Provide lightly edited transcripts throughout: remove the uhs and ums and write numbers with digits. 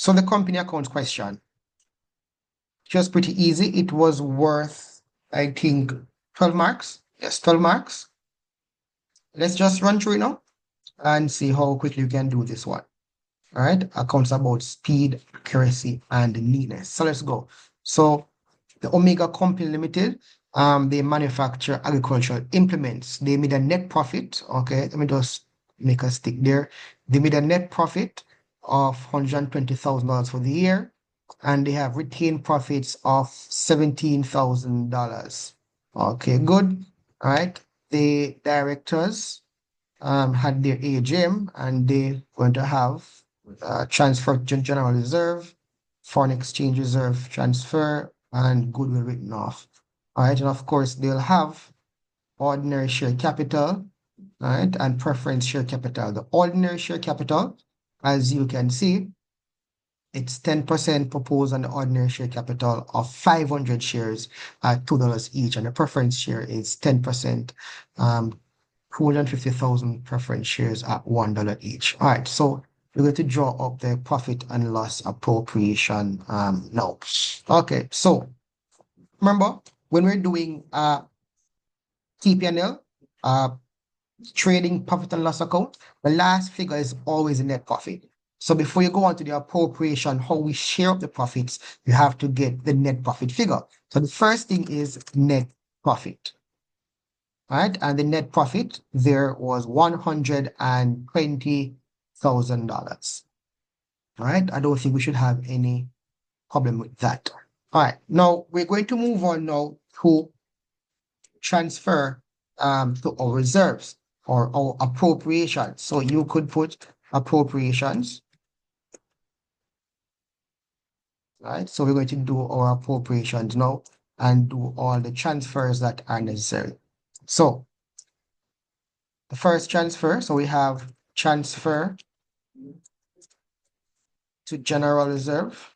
So the company account question, just pretty easy. It was worth, I think, 12 marks. Yes, 12 marks. Let's just run through it now and see how quickly you can do this one. All right, accounts about speed, accuracy, and neatness. So let's go. So the Omega Company Limited, they manufacture agricultural implements. They made a net profit. Okay, let me just make a stick there. They made a net profit of $120,000 for the year, and they have retained profits of $17,000. Okay, good. All right. The directors had their AGM, and they going to have transfer to general reserve, foreign exchange reserve transfer, and goodwill written off. All right, and of course they'll have ordinary share capital, right, and preference share capital. The ordinary share capital, as you can see, it's 10% proposed on the ordinary share capital of 500 shares at $2 each, and the preference share is 10%, 250,000 preference shares at $1 each. All right, so we're going to draw up the profit and loss appropriation now. Okay, so remember when we're doing TP&L, trading profit and loss account, the last figure is always the net profit. So before you go on to the appropriation, how we share up the profits, you have to get the net profit figure. So the first thing is net profit. All right, and the net profit there was $120,000. All right, I don't think we should have any problem with that. All right, now we're going to move on now to transfer to our reserves or our appropriations. So you could put appropriations. All right, so we're going to do our appropriations now and do all the transfers that are necessary. So the first transfer, so we have transfer to general reserve.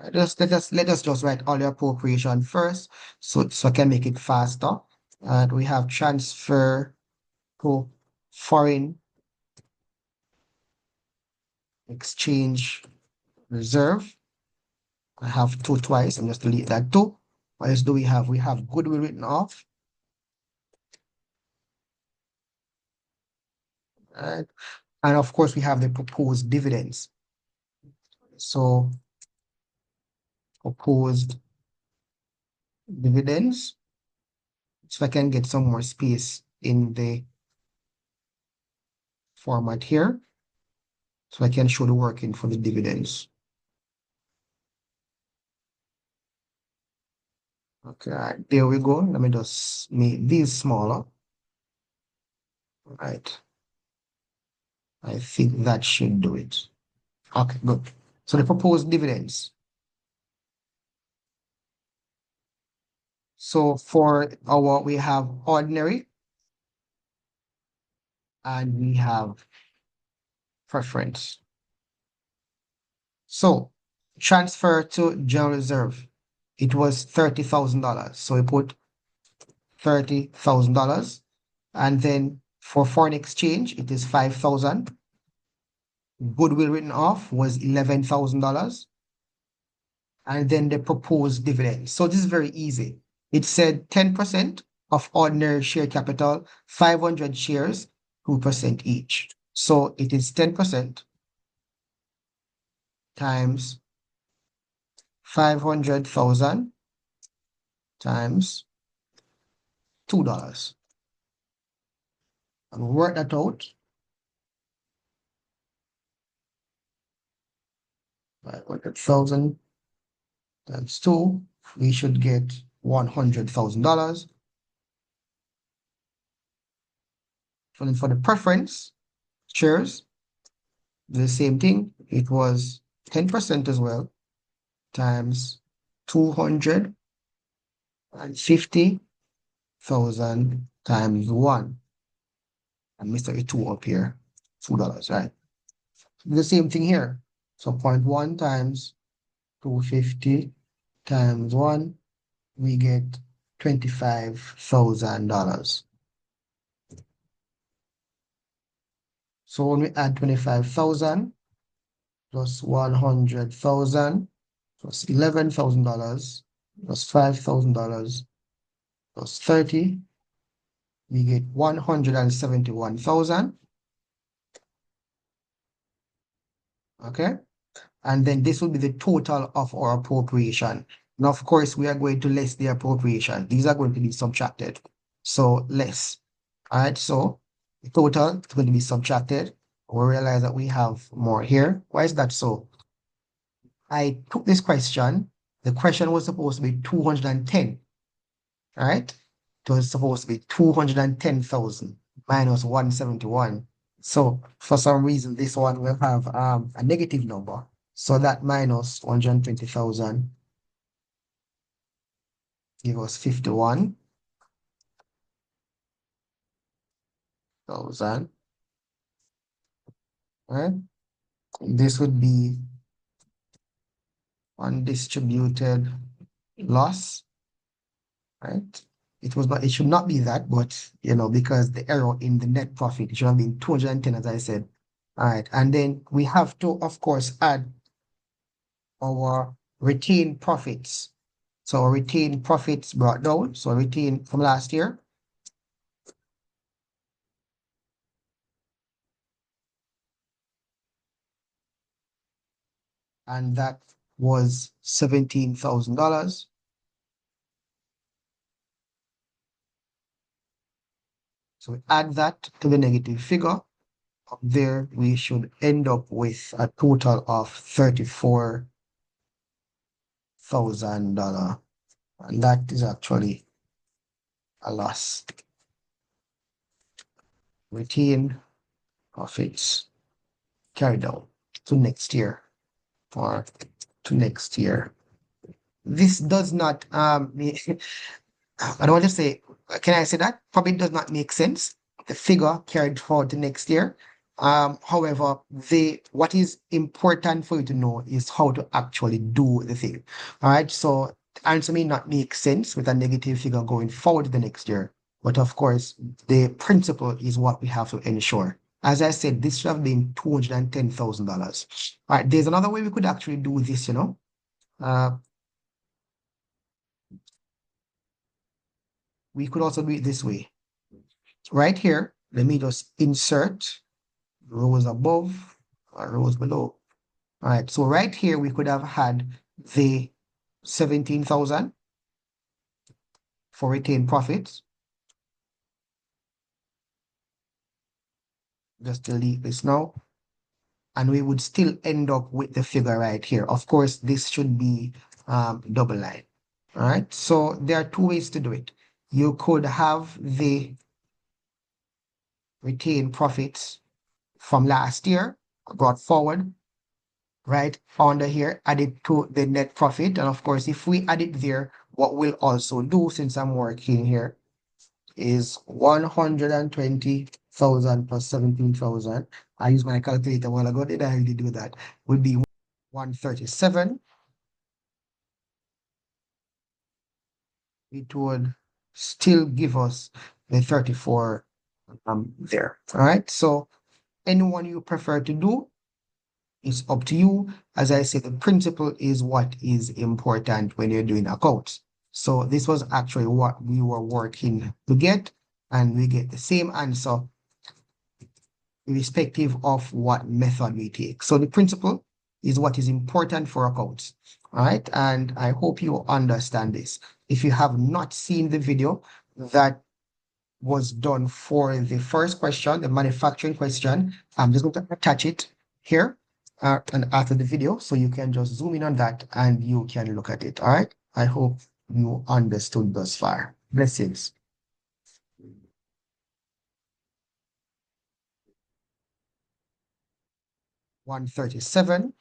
Let us just write all the appropriation first, so I can make it faster. And we have transfer to foreign exchange reserve. I have two twice. I'm just delete that two. What else do we have? We have goodwill written off. Right. And of course, we have the proposed dividends. So proposed dividends. So I can get some more space in the format here. So I can show the working for the dividends. Okay, there we go. Let me just make these smaller. All right. I think that should do it. Okay, good. So the proposed dividends. So for we have ordinary and we have preference. So transfer to general reserve, it was $30,000. So we put $30,000. And then for foreign exchange, it is $5,000. Goodwill written off was $11,000. And then the proposed dividend. So this is very easy. It said 10% of ordinary share capital, 500 shares, 2% each. So it is 10% times 500,000 times $2. And work that out. 500,000 times 2, we should get $100,000. So then for the preference shares, the same thing. It was 10% as well, times 250,000 times 1. I missed a 2 up here, $2, right? The same thing here. So 0.1 times 250 times 1, we get $25,000. So when we add 25,000 plus 100,000 plus $11,000 plus $5,000 plus 30, we get 171,000. Okay. And then this will be the total of our appropriation. And of course, we are going to less the appropriation. These are going to be subtracted. So less. All right. So the total is going to be subtracted. We realize that we have more here. Why is that so? I took this question. The question was supposed to be 210. All right. It was supposed to be 210,000 minus 171. So for some reason, this one will have a negative number. So that minus 120,000 give us 51,000. Right? This would be undistributed loss. Right? It should not be that, but because the error in the net profit, it should have been 210, as I said. All right. And then we have to, of course, add our retained profits. So our retained profits brought down. So retained from last year. And that was $17,000. So we add that to the negative figure. Up there, we should end up with a total of $34,000. And that is actually a loss. Retained profits carried out to next year or to next year. This does not I don't want to say, can I say that? Probably does not make sense. The figure carried forward to next year. However, what is important for you to know is how to actually do the thing. All right. So the answer may not make sense with a negative figure going forward to the next year. But of course, the principle is what we have to ensure. As I said, this should have been $210,000. All right. There's another way we could actually do this, we could also do it this way. Right here, let me just insert rows above or rows below. All right, so right here, we could have had the 17,000 for retained profits. Just delete this now. And we would still end up with the figure right here. Of course, this should be double line. All right, so there are two ways to do it. You could have the retained profits from last year brought forward, right, under here, add it to the net profit. And of course, if we add it there, what we'll also do, since I'm working here, is 120,000 plus 17,000. I used my calculator a while ago. Did I really do that? Would be 137. It would still give us the 34 there. All right. So anyone you prefer to do, it's up to you. As I said, the principle is what is important when you're doing accounts. So this was actually what we were working to get, and we get the same answer irrespective of what method we take. So the principle is what is important for accounts. All right. And I hope you understand this. If you have not seen the video that was done for the first question, the manufacturing question, I'm just going to attach it here and after the video, so you can just zoom in on that and you can look at it. All right. I hope you understood thus far. Blessings. 137